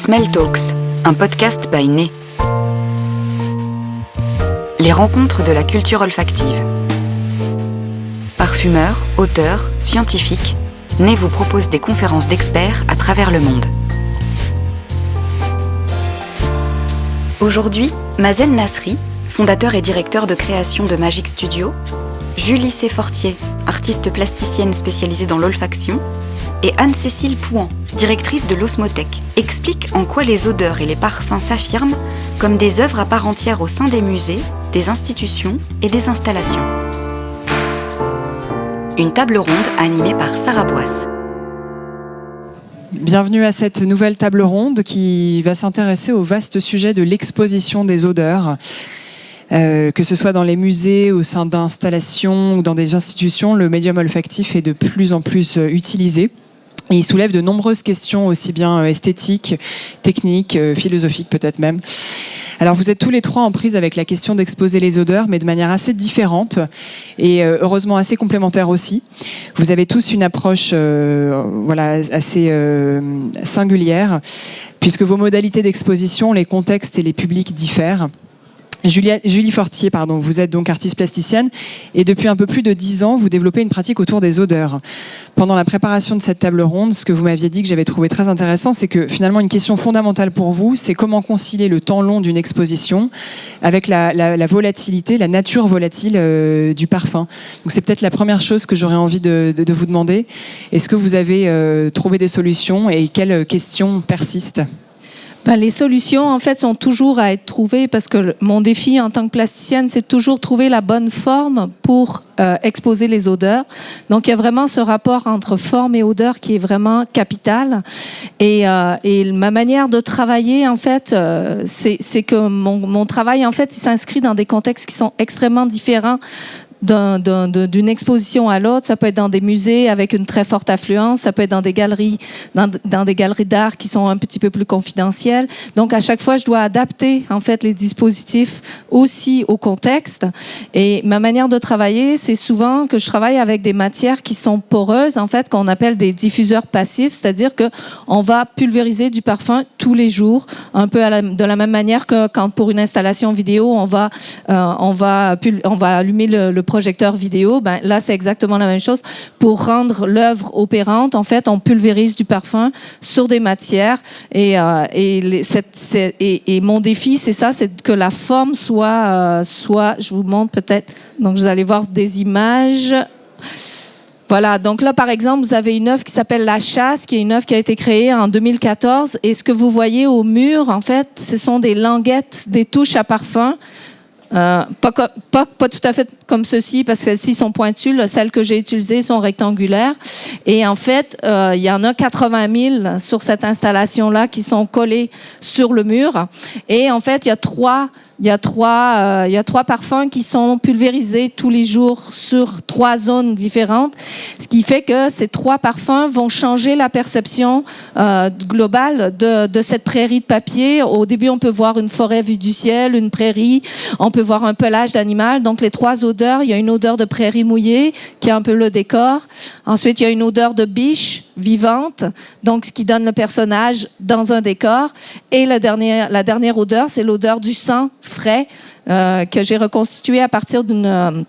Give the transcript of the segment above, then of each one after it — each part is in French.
Smell Talks, un podcast by Né. Les rencontres de la culture olfactive. Parfumeurs, auteurs, scientifiques, Né vous propose des conférences d'experts à travers le monde. Aujourd'hui, Mazen Nasri, fondateur et directeur de création de Magic Studio, Julie C. Fortier, artiste plasticienne spécialisée dans l'olfaction, et Anne-Cécile Pouan, directrice de l'Osmothèque, expliquent en quoi les odeurs et les parfums s'affirment comme des œuvres à part entière au sein des musées, des institutions et des installations. Une table ronde animée par Sarah Boisse. Bienvenue à cette nouvelle table ronde qui va s'intéresser au vaste sujet de l'exposition des odeurs. Que ce soit dans les musées, au sein d'installations ou dans des institutions, le médium olfactif est de plus en plus utilisé. Et il soulève de nombreuses questions, aussi bien esthétiques, techniques, philosophiques peut-être même. Alors vous êtes tous les trois en prise avec la question d'exposer les odeurs, mais de manière assez différente et heureusement assez complémentaire aussi. Vous avez tous une approche assez singulière, puisque vos modalités d'exposition, les contextes et les publics diffèrent. Julie Fortier, vous êtes donc artiste plasticienne et depuis un peu plus de 10 ans, vous développez une pratique autour des odeurs. Pendant la préparation de cette table ronde, ce que vous m'aviez dit que j'avais trouvé très intéressant, c'est que finalement une question fondamentale pour vous, c'est comment concilier le temps long d'une exposition avec la volatilité, la nature volatile du parfum. Donc c'est peut-être la première chose que j'aurais envie de vous demander. Est-ce que vous avez trouvé des solutions et quelles questions persistent ? Les solutions, en fait, sont toujours à être trouvées parce que mon défi en tant que plasticienne, c'est de toujours trouver la bonne forme pour exposer les odeurs. Donc, il y a vraiment ce rapport entre forme et odeur qui est vraiment capital. Et ma manière de travailler, en fait, c'est que mon travail, en fait, il s'inscrit dans des contextes qui sont extrêmement différents d'une exposition à l'autre. Ça peut être dans des musées avec une très forte affluence, ça peut être dans des galeries d'art qui sont un petit peu plus confidentielles. Donc à chaque fois, je dois adapter en fait les dispositifs aussi au contexte. Et ma manière de travailler, c'est souvent que je travaille avec des matières qui sont poreuses, en fait, qu'on appelle des diffuseurs passifs, c'est-à-dire que on va pulvériser du parfum tous les jours, un peu de la même manière que quand pour une installation vidéo, on va allumer le projecteur vidéo. Là, c'est exactement la même chose. Pour rendre l'œuvre opérante, en fait, on pulvérise du parfum sur des matières. Et mon défi, c'est ça, c'est que la forme soit, je vous montre peut-être, donc vous allez voir des images. Voilà, donc là, par exemple, vous avez une œuvre qui s'appelle La Chasse, qui est une œuvre qui a été créée en 2014. Et ce que vous voyez au mur, en fait, ce sont des languettes, des touches à parfum. Pas tout à fait comme ceci, parce que celles-ci sont pointues. Celles que j'ai utilisées sont rectangulaires. Et en fait, il y en a 80 000 sur cette installation-là qui sont collées sur le mur. Et en fait, il y a trois parfums qui sont pulvérisés tous les jours sur 3 zones différentes, ce qui fait que ces 3 parfums vont changer la perception globale de cette prairie de papier. Au début, on peut voir une forêt vue du ciel, une prairie, on peut voir un pelage d'animal. Donc les 3 odeurs, il y a une odeur de prairie mouillée qui est un peu le décor. Ensuite, il y a une odeur de biche vivante, donc ce qui donne le personnage dans un décor. Et la dernière odeur, c'est l'odeur du sang frais que j'ai reconstitué à partir d'un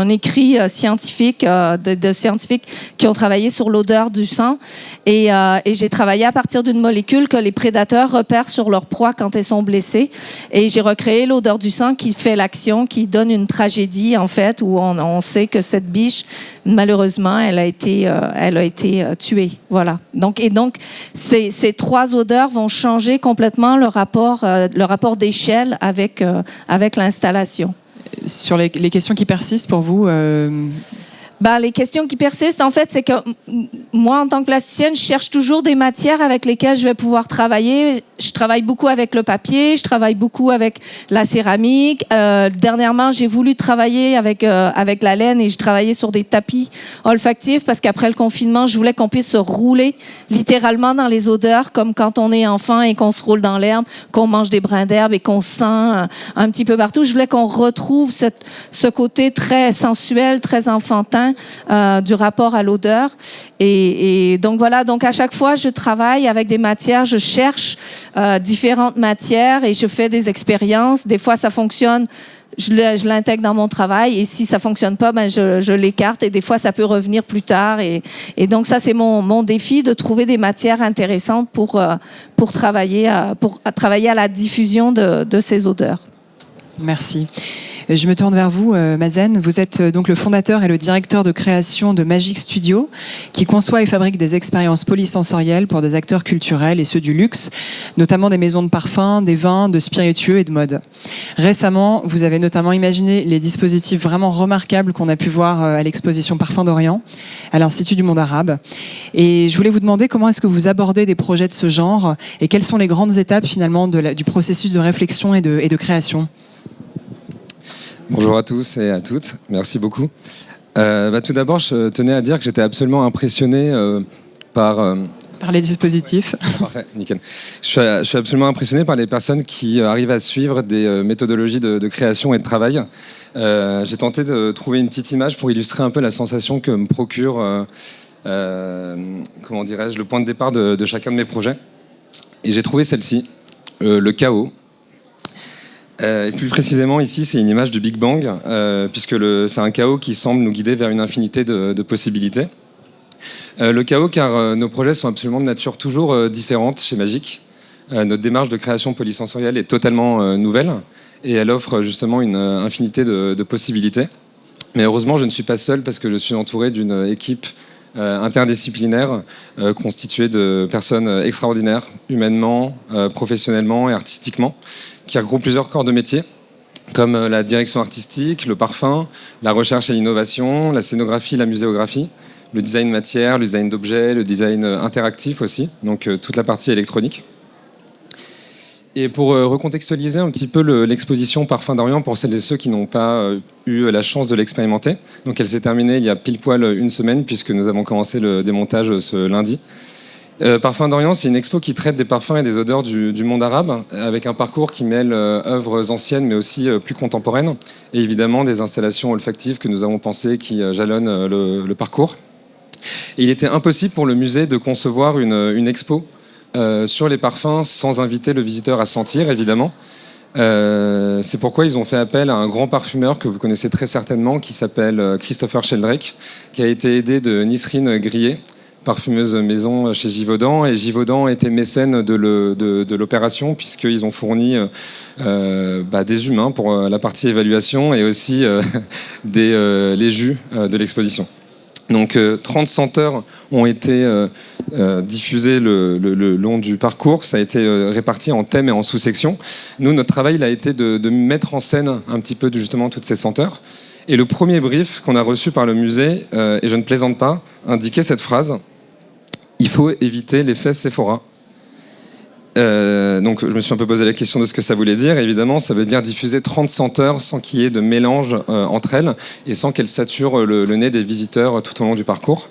écrit scientifique, de scientifiques qui ont travaillé sur l'odeur du sang. Et j'ai travaillé à partir d'une molécule que les prédateurs repèrent sur leur proie quand elles sont blessées. Et j'ai recréé l'odeur du sang qui fait l'action, qui donne une tragédie, en fait, où on sait que cette biche, malheureusement, elle a été tuée. Voilà. Donc, ces 3 odeurs vont changer complètement le rapport d'échelle avec l'installation. Sur les questions qui persistent pour vous Les questions qui persistent, en fait, c'est que moi, en tant que plasticienne, je cherche toujours des matières avec lesquelles je vais pouvoir travailler. Je travaille beaucoup avec le papier, je travaille beaucoup avec la céramique. Dernièrement, j'ai voulu travailler avec la laine et je travaillais sur des tapis olfactifs parce qu'après le confinement, je voulais qu'on puisse se rouler littéralement dans les odeurs, comme quand on est enfant et qu'on se roule dans l'herbe, qu'on mange des brins d'herbe et qu'on sent un petit peu partout. Je voulais qu'on retrouve ce côté très sensuel, très enfantin besoin du rapport à l'odeur. Et donc voilà, donc à chaque fois, je travaille avec des matières, je cherche différentes matières et je fais des expériences. Des fois, ça fonctionne. Je l'intègre dans mon travail et si ça fonctionne pas, ben je l'écarte et des fois ça peut revenir plus tard et donc ça c'est mon défi de trouver des matières intéressantes pour travailler à la diffusion de ces odeurs. Merci. Je me tourne vers vous, Mazen. Vous êtes donc le fondateur et le directeur de création de Magic Studio, qui conçoit et fabrique des expériences polysensorielles pour des acteurs culturels et ceux du luxe, notamment des maisons de parfums, des vins, de spiritueux et de mode. Récemment, vous avez notamment imaginé les dispositifs vraiment remarquables qu'on a pu voir à l'exposition Parfums d'Orient, à l'Institut du monde arabe. Et je voulais vous demander comment est-ce que vous abordez des projets de ce genre et quelles sont les grandes étapes finalement du processus de réflexion et de création. Bonjour à tous et à toutes, merci beaucoup. Tout d'abord, je tenais à dire que j'étais absolument impressionné par les dispositifs. Parfait, nickel. Je suis absolument impressionné par les personnes qui arrivent à suivre des méthodologies de création et de travail. J'ai tenté de trouver une petite image pour illustrer un peu la sensation que me procure, comment dirais-je, le point de départ de chacun de mes projets. Et j'ai trouvé celle-ci, le chaos. Et plus précisément ici, c'est une image du Big Bang, puisque c'est un chaos qui semble nous guider vers une infinité de possibilités. Le chaos, car nos projets sont absolument de nature toujours différente chez Magic. Notre démarche de création polysensorielle est totalement nouvelle, et elle offre justement une infinité de possibilités. Mais heureusement, je ne suis pas seul, parce que je suis entouré d'une équipe interdisciplinaire constituée de personnes extraordinaires, humainement, professionnellement et artistiquement, qui regroupe plusieurs corps de métier, comme la direction artistique, le parfum, la recherche et l'innovation, la scénographie, la muséographie, le design matière, le design d'objets, le design interactif aussi, donc toute la partie électronique. Et pour recontextualiser un petit peu l'exposition Parfums d'Orient pour celles et ceux qui n'ont pas eu la chance de l'expérimenter, donc elle s'est terminée il y a pile poil une semaine puisque nous avons commencé le démontage ce lundi. Parfums d'Orient, c'est une expo qui traite des parfums et des odeurs du monde arabe, avec un parcours qui mêle œuvres anciennes mais aussi plus contemporaines, et évidemment des installations olfactives que nous avons pensées qui jalonnent le parcours. Et il était impossible pour le musée de concevoir une expo sur les parfums sans inviter le visiteur à sentir, évidemment. C'est pourquoi ils ont fait appel à un grand parfumeur que vous connaissez très certainement, qui s'appelle Christopher Sheldrake, qui a été aidé de Nisrine Grillet, parfumeuse maison chez Givaudan, et Givaudan était mécène de l'opération puisqu'ils ont fourni des humains pour la partie évaluation et aussi les jus de l'exposition. Donc 30 senteurs ont été diffusées le long du parcours. Ça a été réparti en thèmes et en sous-sections. Nous, notre travail il a été de mettre en scène un petit peu justement toutes ces senteurs. Et le premier brief qu'on a reçu par le musée, et je ne plaisante pas, indiquait cette phrase: il faut éviter l'effet Sephora. Donc je me suis un peu posé la question de ce que ça voulait dire. Évidemment, ça veut dire diffuser 30 senteurs sans qu'il y ait de mélange entre elles et sans qu'elles saturent le nez des visiteurs tout au long du parcours.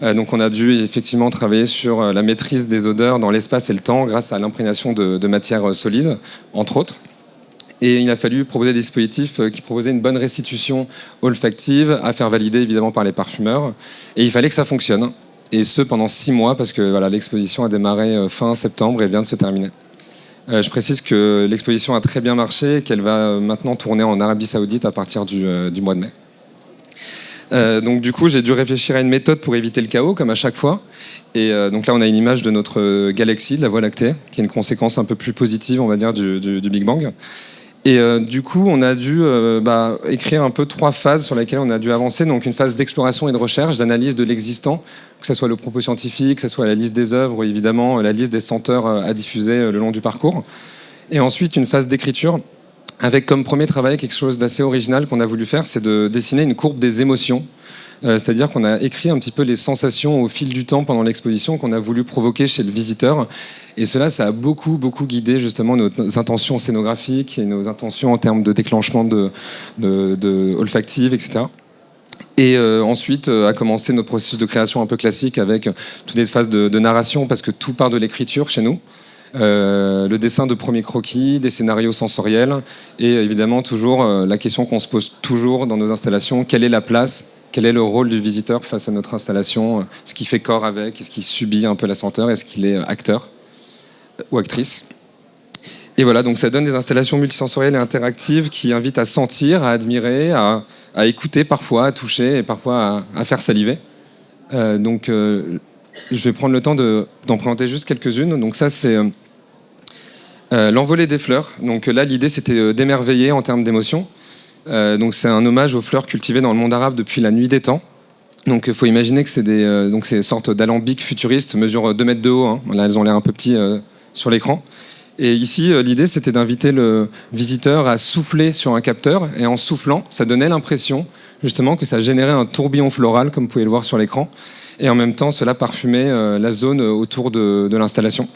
Donc on a dû effectivement travailler sur la maîtrise des odeurs dans l'espace et le temps grâce à l'imprégnation de matières solides, entre autres. Et il a fallu proposer des dispositifs qui proposaient une bonne restitution olfactive à faire valider évidemment par les parfumeurs. Et il fallait que ça fonctionne. Et ce pendant 6 mois, parce que voilà, l'exposition a démarré fin septembre et vient de se terminer. Je précise que l'exposition a très bien marché et qu'elle va maintenant tourner en Arabie Saoudite à partir du mois de mai. Donc du coup, j'ai dû réfléchir à une méthode pour éviter le chaos, comme à chaque fois. Et donc là, on a une image de notre galaxie, de la Voie lactée, qui est une conséquence un peu plus positive, on va dire, du Big Bang. Et du coup, on a dû écrire un peu 3 phases sur lesquelles on a dû avancer. Donc une phase d'exploration et de recherche, d'analyse de l'existant, que ce soit le propos scientifique, que ce soit la liste des œuvres, ou évidemment la liste des senteurs à diffuser le long du parcours. Et ensuite, une phase d'écriture, avec comme premier travail quelque chose d'assez original qu'on a voulu faire, c'est de dessiner une courbe des émotions. C'est-à-dire qu'on a écrit un petit peu les sensations au fil du temps pendant l'exposition qu'on a voulu provoquer chez le visiteur. Et cela, ça a beaucoup guidé justement nos intentions scénographiques et nos intentions en termes de déclenchement de olfactive, etc. Et ensuite a commencé notre processus de création un peu classique avec toutes les phases de narration, parce que tout part de l'écriture chez nous. Le dessin de premiers croquis, des scénarios sensoriels et évidemment toujours la question qu'on se pose toujours dans nos installations: quelle est la place quel est le rôle du visiteur face à notre installation, est-ce qu'il fait corps avec, est-ce qu'il subit un peu la senteur, est-ce qu'il est acteur ou actrice. Et voilà, donc ça donne des installations multisensorielles et interactives qui invitent à sentir, à admirer, à écouter parfois, à toucher et parfois à faire saliver. Je vais prendre le temps d'en présenter juste quelques-unes. Donc ça, c'est l'envolée des fleurs. Donc là, l'idée, c'était d'émerveiller en termes d'émotion. Donc c'est un hommage aux fleurs cultivées dans le monde arabe depuis la nuit des temps. Donc il faut imaginer que c'est des sortes d'alambics futuristes, mesurent 2 mètres de haut. Hein. Là, elles ont l'air un peu petits sur l'écran. Et ici, l'idée, c'était d'inviter le visiteur à souffler sur un capteur. Et en soufflant, ça donnait l'impression, justement, que ça générait un tourbillon floral, comme vous pouvez le voir sur l'écran. Et en même temps, cela parfumait la zone autour de l'installation.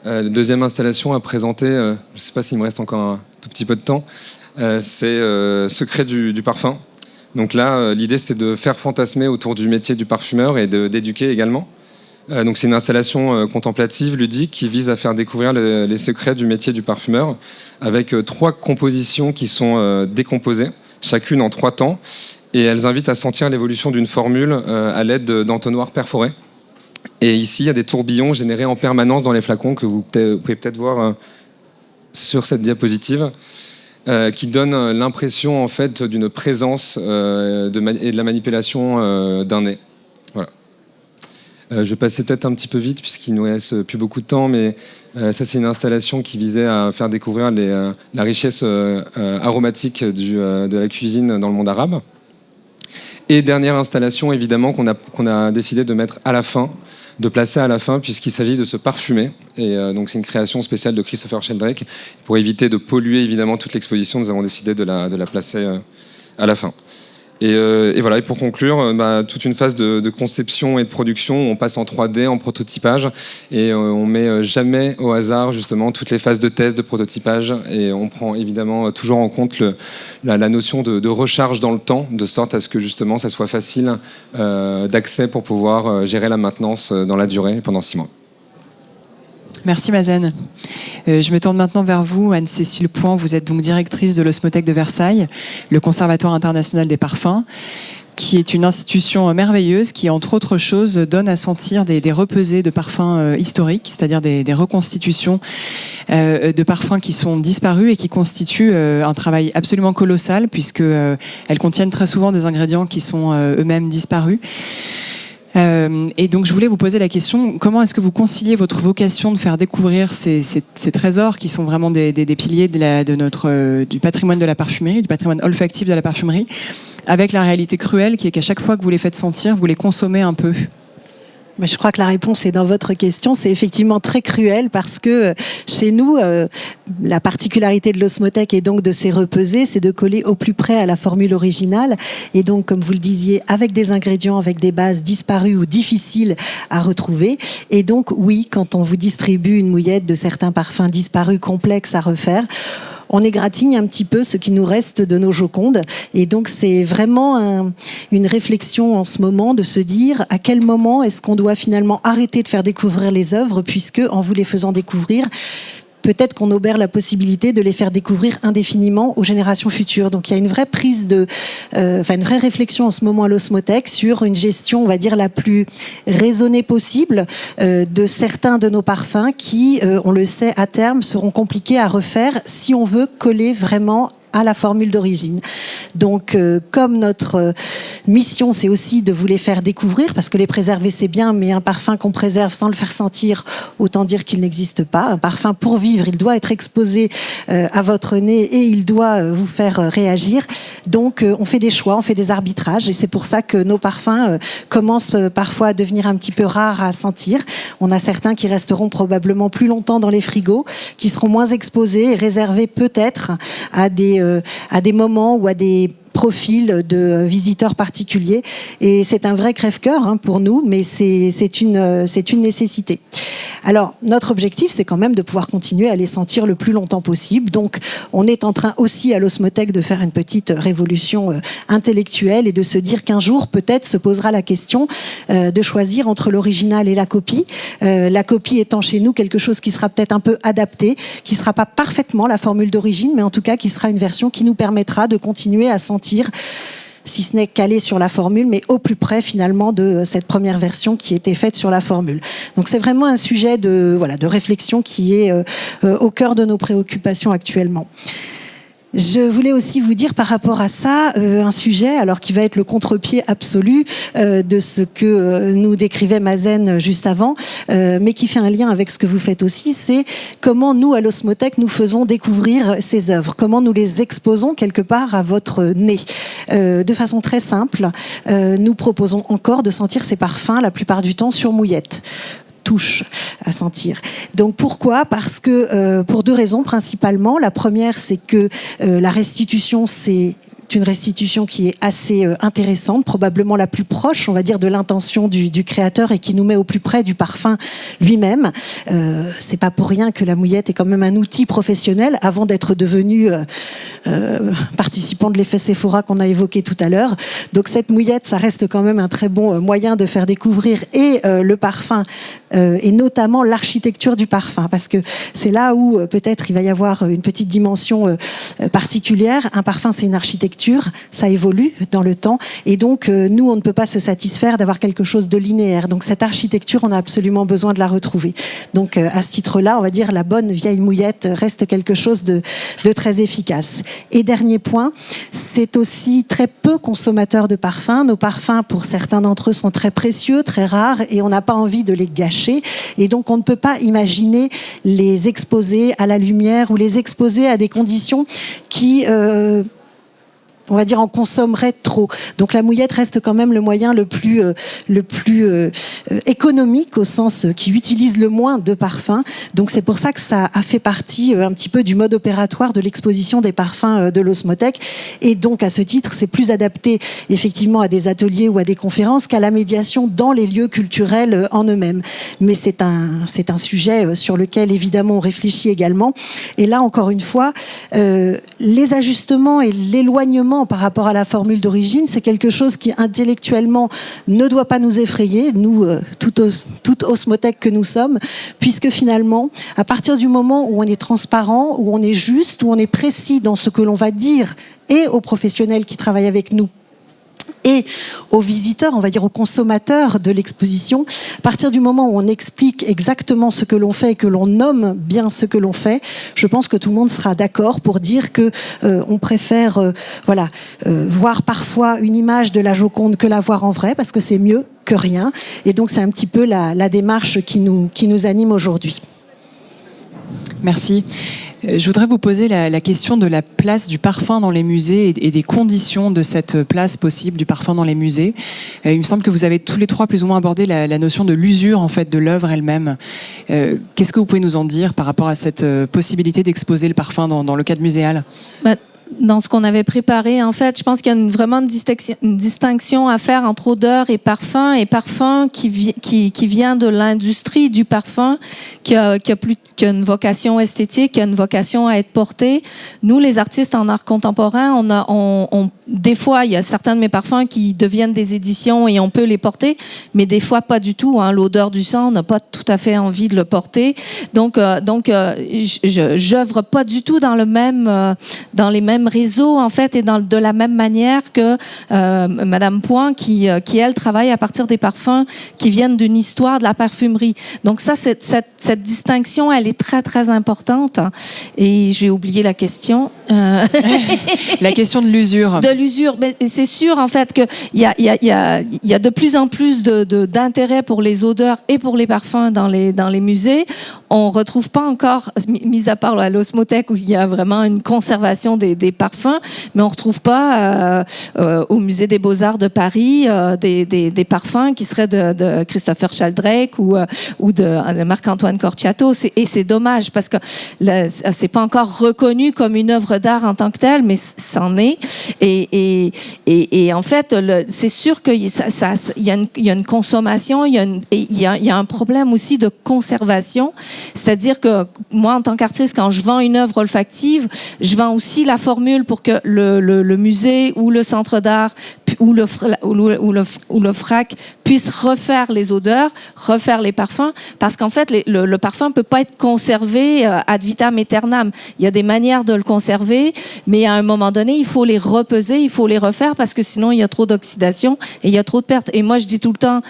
La deuxième installation à présenter, je ne sais pas s'il me reste encore un tout petit peu de temps, c'est Secret du parfum. Donc là, l'idée, c'était de faire fantasmer autour du métier du parfumeur et d'éduquer également. Donc c'est une installation contemplative, ludique, qui vise à faire découvrir les secrets du métier du parfumeur, avec 3 compositions qui sont décomposées, chacune en 3 temps, et elles invitent à sentir l'évolution d'une formule à l'aide d'entonnoirs perforés. Et ici, il y a des tourbillons générés en permanence dans les flacons que vous pouvez peut-être voir sur cette diapositive, qui donnent l'impression en fait d'une présence et de la manipulation d'un nez. Voilà. Je vais passer peut-être un petit peu vite puisqu'il ne nous reste plus beaucoup de temps, mais ça c'est une installation qui visait à faire découvrir la richesse aromatique de la cuisine dans le monde arabe. Et dernière installation évidemment qu'on a décidé de mettre à la fin, de placer à la fin puisqu'il s'agit de se parfumer. Et donc c'est une création spéciale de Christopher Sheldrake. Pour éviter de polluer évidemment toute l'exposition, nous avons décidé de la placer à la fin. Et voilà, et pour conclure, toute une phase de conception et de production, on passe en 3D, en prototypage, et on met jamais au hasard justement toutes les phases de test, de prototypage, et on prend évidemment toujours en compte la notion de recharge dans le temps, de sorte à ce que justement ça soit facile d'accès pour pouvoir gérer la maintenance dans la durée pendant 6 mois. Merci Mazen. Je me tourne maintenant vers vous, Anne-Cécile Point. Vous êtes donc directrice de l'Osmothèque de Versailles, le Conservatoire international des parfums, qui est une institution merveilleuse qui, entre autres choses, donne à sentir des repesées de parfums historiques, c'est-à-dire des reconstitutions de parfums qui sont disparus et qui constituent un travail absolument colossal, puisqu'elles contiennent très souvent des ingrédients qui sont eux-mêmes disparus. Et donc je voulais vous poser la question, comment est-ce que vous conciliez votre vocation de faire découvrir ces trésors qui sont vraiment des piliers du patrimoine de la parfumerie, du patrimoine olfactif de la parfumerie, avec la réalité cruelle qui est qu'à chaque fois que vous les faites sentir, vous les consommez un peu? Mais je crois que la réponse est dans votre question. C'est effectivement très cruel parce que chez nous, la particularité de l'osmothèque et donc de ces repesées, c'est de coller au plus près à la formule originale. Et donc, comme vous le disiez, avec des ingrédients, avec des bases disparues ou difficiles à retrouver. Et donc, oui, quand on vous distribue une mouillette de certains parfums disparus, complexes à refaire, on égratigne un petit peu ce qui nous reste de nos Jocondes. Et donc, c'est vraiment une réflexion en ce moment de se dire à quel moment est-ce qu'on doit finalement arrêter de faire découvrir les œuvres, puisque en vous les faisant découvrir, peut-être qu'on obère la possibilité de les faire découvrir indéfiniment aux générations futures. Donc il y a une vraie une vraie réflexion en ce moment à l'Osmothèque sur une gestion, on va dire, la plus raisonnée possible de certains de nos parfums qui, on le sait, à terme, seront compliqués à refaire si on veut coller vraiment à la formule d'origine. Donc, comme notre mission, c'est aussi de vous les faire découvrir, parce que les préserver, c'est bien, mais un parfum qu'on préserve sans le faire sentir, autant dire qu'il n'existe pas. Un parfum, pour vivre, il doit être exposé à votre nez et il doit vous faire réagir. Donc, on fait des choix, on fait des arbitrages, et c'est pour ça que nos parfums commencent parfois à devenir un petit peu rares à sentir. On a certains qui resteront probablement plus longtemps dans les frigos, qui seront moins exposés et réservés peut-être à des moments ou à des profils de visiteurs particuliers. Et c'est un vrai crève-cœur pour nous, mais c'est une nécessité. Alors, notre objectif, c'est quand même de pouvoir continuer à les sentir le plus longtemps possible. Donc, on est en train aussi à l'Osmothèque de faire une petite révolution intellectuelle et de se dire qu'un jour, peut-être, se posera la question de choisir entre l'original et la copie. La copie étant chez nous quelque chose qui sera peut-être un peu adapté, qui ne sera pas parfaitement la formule d'origine, mais en tout cas qui sera une version qui nous permettra de continuer à sentir si ce n'est calé sur la formule, mais au plus près finalement de cette première version qui était faite sur la formule. Donc c'est vraiment un sujet de réflexion qui est au cœur de nos préoccupations actuellement. Je voulais aussi vous dire par rapport à ça un sujet alors qui va être le contre-pied absolu de ce que nous décrivait Mazen juste avant, mais qui fait un lien avec ce que vous faites aussi, c'est comment nous à l'Osmothèque nous faisons découvrir ces œuvres, comment nous les exposons quelque part à votre nez. De façon très simple, nous proposons encore de sentir ces parfums la plupart du temps sur mouillette. Touche à sentir. Donc pourquoi ? Parce que pour deux raisons principalement. La première, c'est que la restitution, c'est une restitution qui est assez intéressante, probablement la plus proche, on va dire, de l'intention du créateur et qui nous met au plus près du parfum lui-même. C'est pas pour rien que la mouillette est quand même un outil professionnel avant d'être devenu participant de l'effet Sephora qu'on a évoqué tout à l'heure. Donc cette mouillette, ça reste quand même un très bon moyen de faire découvrir et le parfum et notamment l'architecture du parfum, parce que c'est là où peut-être il va y avoir une petite dimension particulière. Un parfum, c'est une architecture, ça évolue dans le temps, et donc nous, on ne peut pas se satisfaire d'avoir quelque chose de linéaire. Donc cette architecture, on a absolument besoin de la retrouver. Donc à ce titre-là, on va dire la bonne vieille mouillette reste quelque chose de très efficace. Et dernier point, c'est aussi très peu consommateur de parfums. Nos parfums, pour certains d'entre eux, sont très précieux, très rares, et on n'a pas envie de les gâcher. Et donc on ne peut pas imaginer les exposer à la lumière ou les exposer à des conditions qui on va dire en consommerait trop. Donc la mouillette reste quand même le moyen le plus économique, au sens qui utilise le moins de parfums. Donc c'est pour ça que ça a fait partie un petit peu du mode opératoire de l'exposition des parfums de l'Osmothèque. Et donc à ce titre, c'est plus adapté effectivement à des ateliers ou à des conférences qu'à la médiation dans les lieux culturels en eux-mêmes. Mais c'est un sujet sur lequel évidemment on réfléchit également. Et là encore une fois, les ajustements et l'éloignement par rapport à la formule d'origine, c'est quelque chose qui intellectuellement ne doit pas nous effrayer, nous, toute osmothèque que nous sommes, puisque finalement, à partir du moment où on est transparent, où on est juste, où on est précis dans ce que l'on va dire, et aux professionnels qui travaillent avec nous, et aux visiteurs, on va dire aux consommateurs de l'exposition, à partir du moment où on explique exactement ce que l'on fait et que l'on nomme bien ce que l'on fait, je pense que tout le monde sera d'accord pour dire que on préfère voir parfois une image de la Joconde que la voir en vrai, parce que c'est mieux que rien. Et donc c'est un petit peu la démarche qui nous anime aujourd'hui. Merci. Je voudrais vous poser la question de la place du parfum dans les musées et des conditions de cette place possible du parfum dans les musées. Il me semble que vous avez tous les trois plus ou moins abordé la notion de l'usure en fait de l'œuvre elle-même. Qu'est-ce que vous pouvez nous en dire par rapport à cette possibilité d'exposer le parfum dans le cadre muséal ? Dans ce qu'on avait préparé, en fait, je pense qu'il y a vraiment une distinction à faire entre odeur et parfum qui vient de l'industrie du parfum, qui a une vocation esthétique, qui a une vocation à être portée. Nous, les artistes en art contemporain, des fois, il y a certains de mes parfums qui deviennent des éditions et on peut les porter, mais des fois pas du tout. L'odeur du sang, on n'a pas tout à fait envie de le porter. Donc, j'œuvre pas du tout dans les mêmes réseaux en fait et de la même manière que Madame Point qui elle travaille à partir des parfums qui viennent d'une histoire de la parfumerie. Donc ça, cette distinction, elle est très très importante. Et j'ai oublié la question. La question de l'usure. De l'usure, mais c'est sûr en fait que il y a de plus en plus d'intérêt pour les odeurs et pour les parfums dans les musées. On retrouve pas encore, mis à part à l'Osmothèque où il y a vraiment une conservation des parfums, mais on retrouve pas au musée des Beaux-Arts de Paris des parfums qui seraient de Christopher Sheldrake ou de Marc-Antoine Corciato. Et c'est dommage parce que c'est pas encore reconnu comme une œuvre d'art en tant que telle, mais c'en est. Et en fait, c'est sûr qu'il y a une consommation, il y a un problème aussi de conservation. C'est-à-dire que moi, en tant qu'artiste, quand je vends une œuvre olfactive, je vends aussi la formule pour que le musée ou le centre d'art où le frac puisse refaire les odeurs, refaire les parfums, parce qu'en fait, le parfum peut pas être conservé ad vitam aeternam. Il y a des manières de le conserver, mais à un moment donné, il faut les repeser, il faut les refaire, parce que sinon, il y a trop d'oxydation et il y a trop de pertes. Et moi, je dis tout le temps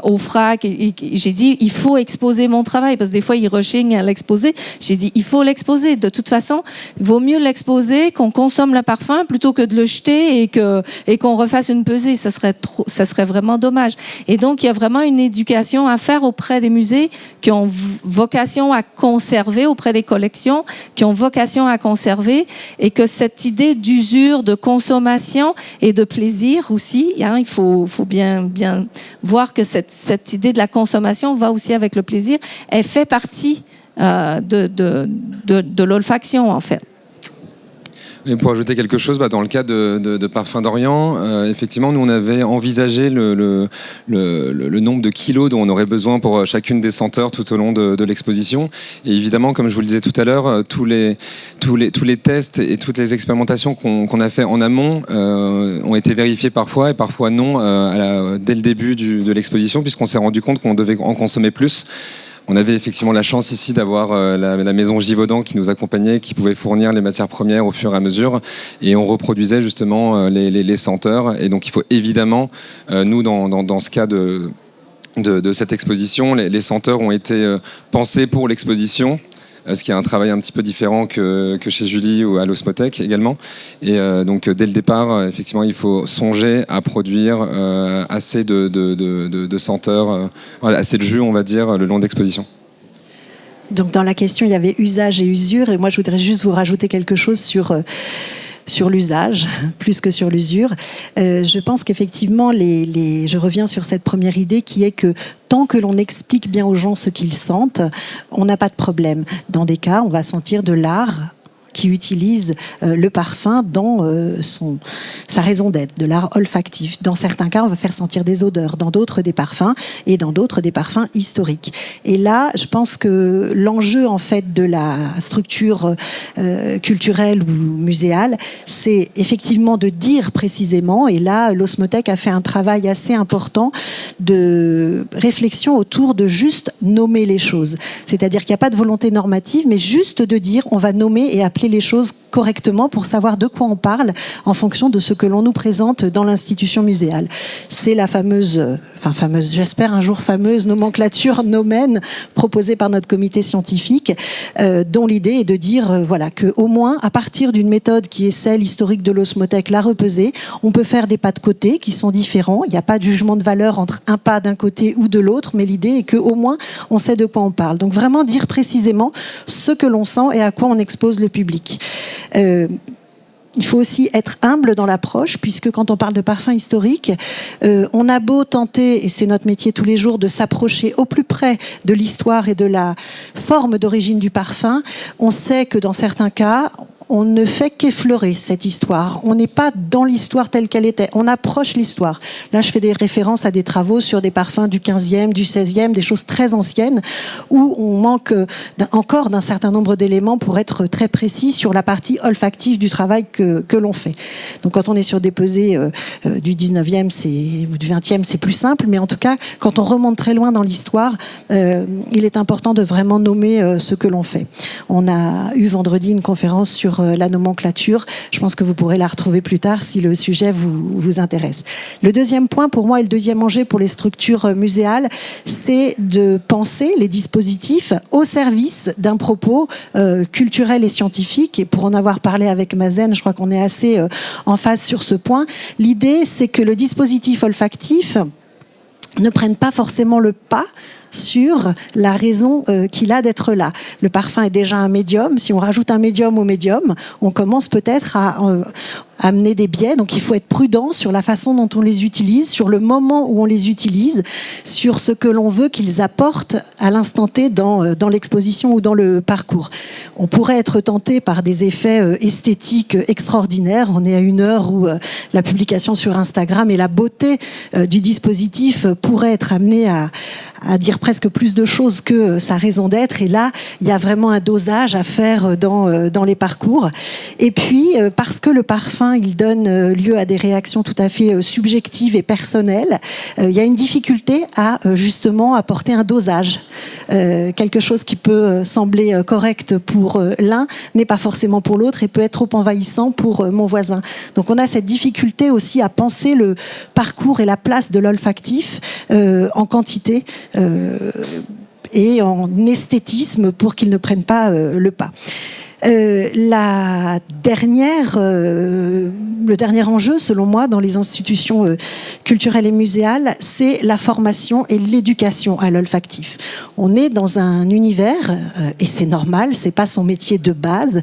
au frac, j'ai dit, il faut exposer mon travail, parce que des fois, ils rechignent à l'exposer. J'ai dit, il faut l'exposer. De toute façon, il vaut mieux l'exposer, qu'on consomme le parfum, plutôt que de le jeter et qu'on refasse une pesée. Ça serait vraiment dommage. Et donc, il y a vraiment une éducation à faire auprès des musées qui ont vocation à conserver, auprès des collections qui ont vocation à conserver, et que cette idée d'usure, de consommation et de plaisir aussi, hein, il faut bien voir que cette idée de la consommation va aussi avec le plaisir. Elle fait partie de l'olfaction, en fait. Et pour ajouter quelque chose, dans le cas de Parfums d'Orient, effectivement, nous on avait envisagé le nombre de kilos dont on aurait besoin pour chacune des senteurs tout au long de l'exposition. Et évidemment, comme je vous le disais tout à l'heure, tous les tests et toutes les expérimentations qu'on a fait en amont ont été vérifiés parfois et parfois non dès le début de l'exposition, puisqu'on s'est rendu compte qu'on devait en consommer plus. On avait effectivement la chance ici d'avoir la maison Givaudan qui nous accompagnait, qui pouvait fournir les matières premières au fur et à mesure, et on reproduisait justement les senteurs. Et donc il faut évidemment, nous dans ce cas de cette exposition, les senteurs ont été pensés pour l'exposition, ce qui est un travail un petit peu différent que chez Julie ou à l'Osmothèque également. Et donc dès le départ, effectivement, il faut songer à produire assez de senteurs, assez de jus, on va dire, le long de l'exposition. Donc dans la question, il y avait usage et usure, et moi je voudrais juste vous rajouter quelque chose sur l'usage, plus que sur l'usure. Je pense qu'effectivement, je reviens sur cette première idée qui est que tant que l'on explique bien aux gens ce qu'ils sentent, on n'a pas de problème. Dans des cas, on va sentir de l'art qui utilise le parfum dans sa raison d'être, de l'art olfactif. Dans certains cas, on va faire sentir des odeurs, dans d'autres des parfums, et dans d'autres des parfums historiques. Et là, je pense que l'enjeu en fait de la structure culturelle ou muséale, c'est effectivement de dire précisément, et là, l'Osmothèque a fait un travail assez important de réflexion autour de juste nommer les choses. C'est-à-dire qu'il n'y a pas de volonté normative, mais juste de dire, on va nommer et appeler les choses correctement pour savoir de quoi on parle en fonction de ce que l'on nous présente dans l'institution muséale. C'est la fameuse, j'espère un jour fameuse nomenclature nomen proposée par notre comité scientifique, dont l'idée est de dire que au moins à partir d'une méthode qui est celle historique de l'Osmothèque, la repesée, on peut faire des pas de côté qui sont différents. Il n'y a pas de jugement de valeur entre un pas d'un côté ou de l'autre, mais l'idée est qu'au moins on sait de quoi on parle. Donc vraiment dire précisément ce que l'on sent et à quoi on expose le public. Il faut aussi être humble dans l'approche, puisque quand on parle de parfum historique, on a beau tenter, et c'est notre métier tous les jours, de s'approcher au plus près de l'histoire et de la forme d'origine du parfum, on sait que dans certains cas, on ne fait qu'effleurer cette histoire. On n'est pas dans l'histoire telle qu'elle était. On approche l'histoire. Là, je fais des références à des travaux sur des parfums du 15e, du 16e, des choses très anciennes, où on manque encore d'un certain nombre d'éléments pour être très précis sur la partie olfactive du travail que l'on fait. Donc, quand on est sur des pesées du 19e ou du 20e, c'est plus simple. Mais en tout cas, quand on remonte très loin dans l'histoire, il est important de vraiment nommer ce que l'on fait. On a eu vendredi une conférence sur la nomenclature. Je pense que vous pourrez la retrouver plus tard si le sujet vous intéresse. Le deuxième point pour moi et le deuxième enjeu pour les structures muséales, c'est de penser les dispositifs au service d'un propos culturel et scientifique. Et pour en avoir parlé avec Mazen, je crois qu'on est assez en phase sur ce point. L'idée, c'est que le dispositif olfactif ne prenne pas forcément le pas sur la raison qu'il a d'être là. Le parfum est déjà un médium. Si on rajoute un médium au médium, on commence peut-être à amener des biais. Donc il faut être prudent sur la façon dont on les utilise, sur le moment où on les utilise, sur ce que l'on veut qu'ils apportent à l'instant T dans l'exposition ou dans le parcours. On pourrait être tenté par des effets esthétiques extraordinaires. On est à une heure où la publication sur Instagram et la beauté du dispositif pourrait être amenée à à dire presque plus de choses que sa raison d'être. Et là, il y a vraiment un dosage à faire dans les parcours. Et puis, parce que le parfum, il donne lieu à des réactions tout à fait subjectives et personnelles, il y a une difficulté à justement apporter un dosage. Quelque chose qui peut sembler correct pour l'un n'est pas forcément pour l'autre et peut être trop envahissant pour mon voisin. Donc on a cette difficulté aussi à penser le parcours et la place de l'olfactif en quantité et en esthétisme pour qu'il ne prenne pas le pas. Le dernier enjeu, selon moi, dans les institutions culturelles et muséales, c'est la formation et l'éducation à l'olfactif. On est dans un univers, et c'est normal, c'est pas son métier de base,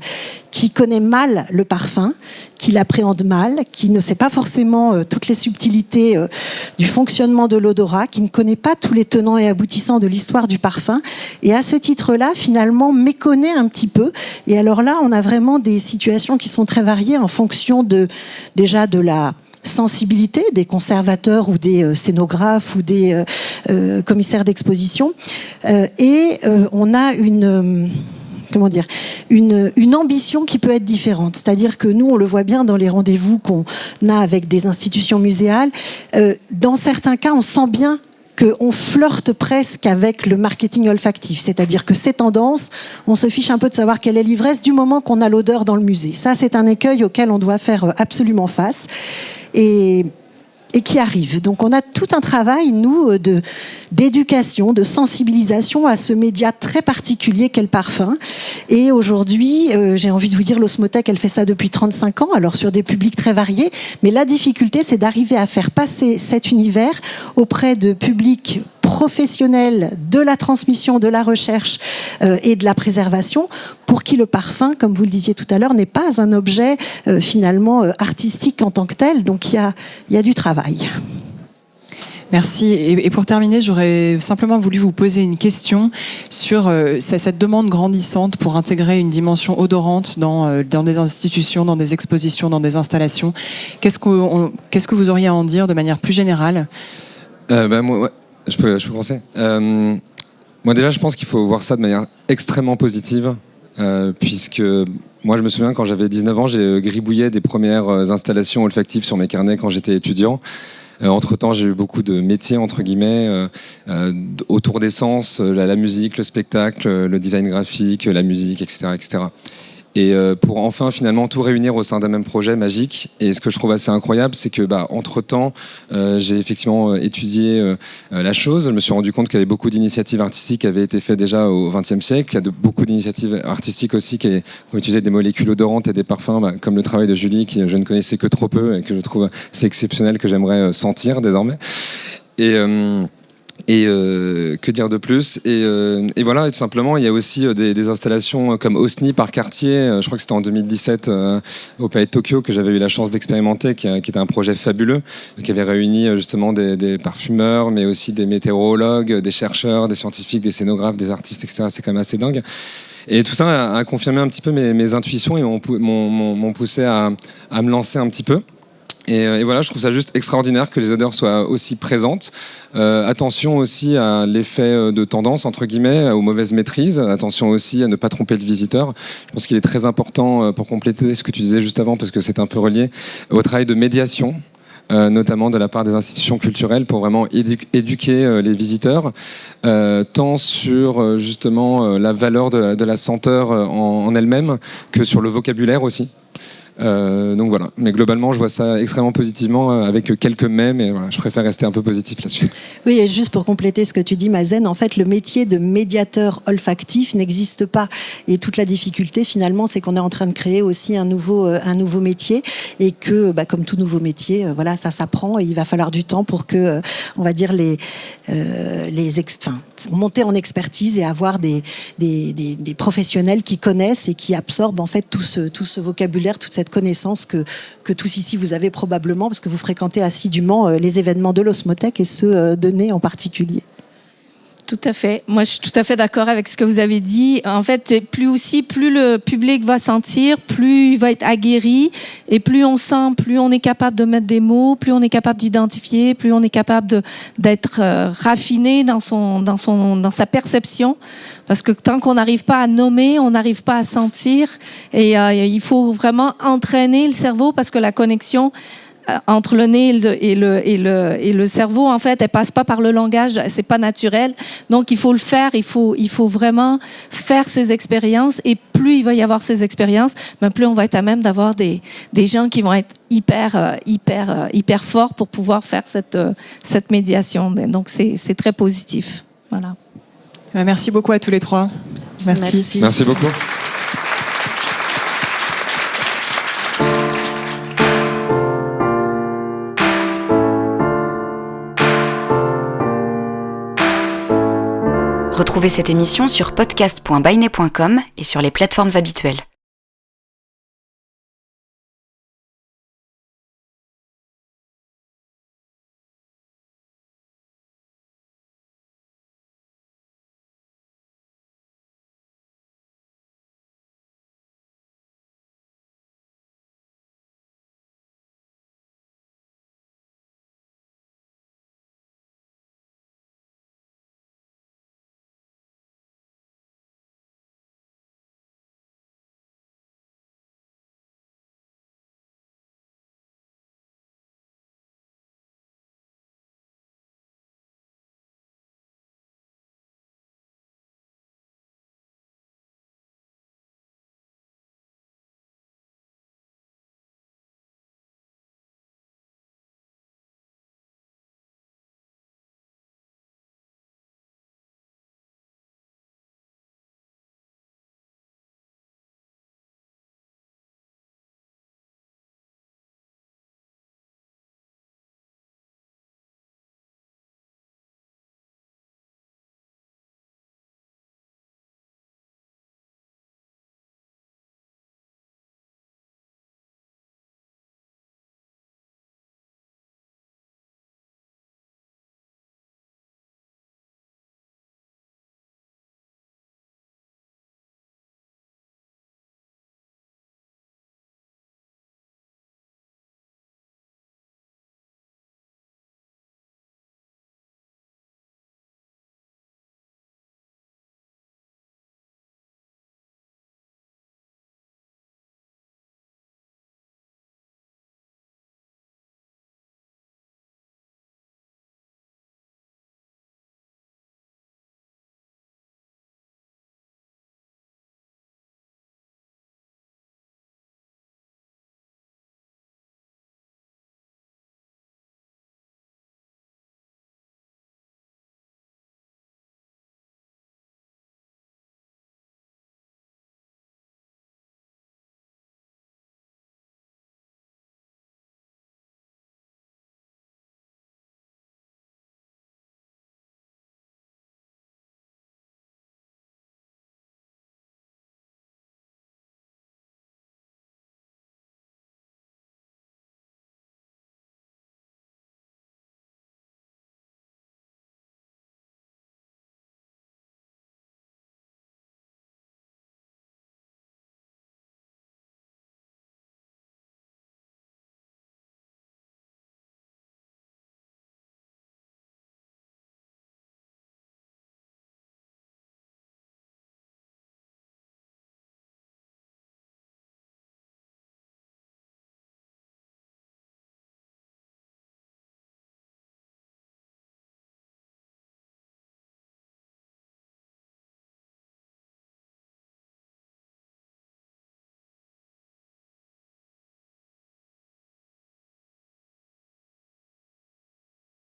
qui connaît mal le parfum, qui l'appréhende mal, qui ne sait pas forcément toutes les subtilités du fonctionnement de l'odorat, qui ne connaît pas tous les tenants et aboutissants de l'histoire du parfum, et à ce titre-là, finalement, méconnaît un petit peu. Et alors là, on a vraiment des situations qui sont très variées en fonction déjà de la sensibilité des conservateurs ou des scénographes ou des commissaires d'exposition. On a une ambition qui peut être différente. C'est-à-dire que nous, on le voit bien dans les rendez-vous qu'on a avec des institutions muséales. Dans certains cas, on sent bien qu'on flirte presque avec le marketing olfactif. C'est-à-dire que ces tendances, on se fiche un peu de savoir quelle est l'ivresse du moment qu'on a l'odeur dans le musée. Ça, c'est un écueil auquel on doit faire absolument face. Et qui arrive. Donc on a tout un travail, nous, d'éducation, de sensibilisation à ce média très particulier qu'est le parfum. Et aujourd'hui, j'ai envie de vous dire, l'Osmothèque, elle fait ça depuis 35 ans, alors sur des publics très variés. Mais la difficulté, c'est d'arriver à faire passer cet univers auprès de publics professionnels de la transmission, de la recherche et de la préservation, pour qui le parfum, comme vous le disiez tout à l'heure, n'est pas un objet finalement artistique en tant que tel. Donc il y a du travail. Merci. Et pour terminer, j'aurais simplement voulu vous poser une question sur cette demande grandissante pour intégrer une dimension odorante dans des institutions, dans des expositions, dans des installations. Qu'est-ce que vous auriez à en dire de manière plus générale ? Moi, je peux commencer. Moi déjà, je pense qu'il faut voir ça de manière extrêmement positive, puisque moi, je me souviens quand j'avais 19 ans, j'ai gribouillé des premières installations olfactives sur mes carnets quand j'étais étudiant. Entre-temps, j'ai eu beaucoup de métiers, entre guillemets, autour des sens, la musique, le spectacle, le design graphique, la musique, etc., etc. Et pour enfin finalement tout réunir au sein d'un même projet magique. Et ce que je trouve assez incroyable, c'est que entre-temps, j'ai effectivement étudié la chose. Je me suis rendu compte qu'il y avait beaucoup d'initiatives artistiques qui avaient été faites déjà au XXe siècle. Il y a beaucoup d'initiatives artistiques aussi qui ont utilisé des molécules odorantes et des parfums, comme le travail de Julie, qui je ne connaissais que trop peu et que je trouve assez exceptionnel, que j'aimerais sentir désormais. Et que dire de plus, et voilà, tout simplement, il y a aussi des installations comme Osni par quartier. Je crois que c'était en 2017 au Palais de Tokyo que j'avais eu la chance d'expérimenter, qui était un projet fabuleux, qui avait réuni justement des parfumeurs, mais aussi des météorologues, des chercheurs, des scientifiques, des scénographes, des artistes, etc. C'est quand même assez dingue. Et tout ça a confirmé un petit peu mes intuitions et m'ont poussé à me lancer un petit peu. Et voilà, je trouve ça juste extraordinaire que les odeurs soient aussi présentes. Attention aussi à l'effet de tendance, entre guillemets, aux mauvaises maîtrises. Attention aussi à ne pas tromper le visiteur. Je pense qu'il est très important, pour compléter ce que tu disais juste avant, parce que c'est un peu relié, au travail de médiation, notamment de la part des institutions culturelles, pour vraiment éduquer les visiteurs, tant sur justement la valeur de la senteur en elle-même, que sur le vocabulaire aussi. Donc voilà, mais globalement je vois ça extrêmement positivement, avec quelques mets, mais voilà, je préfère rester un peu positif là-dessus. Oui, et juste pour compléter ce que tu dis, Mazen, en fait le métier de médiateur olfactif n'existe pas, et toute la difficulté finalement c'est qu'on est en train de créer aussi un nouveau métier, et que comme tout nouveau métier, voilà, ça s'apprend, et il va falloir du temps pour que on va dire pour monter en expertise et avoir des professionnels qui connaissent et qui absorbent en fait tout ce vocabulaire, toute cette connaissance que tous ici vous avez probablement, parce que vous fréquentez assidûment les événements de l'Osmothèque et ceux de Nez en particulier. Tout à fait. Moi, je suis tout à fait d'accord avec ce que vous avez dit. En fait, plus le public va sentir, plus il va être aguerri, et plus on sent, plus on est capable de mettre des mots, plus on est capable d'identifier, plus on est capable d'être raffiné dans sa perception. Parce que tant qu'on n'arrive pas à nommer, on n'arrive pas à sentir. Et il faut vraiment entraîner le cerveau, parce que la connexion entre le nez et le cerveau, en fait, elle passe pas par le langage, c'est pas naturel. Donc, il faut le faire, il faut vraiment faire ces expériences. Et plus il va y avoir ces expériences, plus on va être à même d'avoir des gens qui vont être hyper forts pour pouvoir faire cette médiation. Donc, c'est très positif. Voilà. Merci beaucoup à tous les trois. Merci. Merci beaucoup. Retrouvez cette émission sur podcast.bainet.com et sur les plateformes habituelles.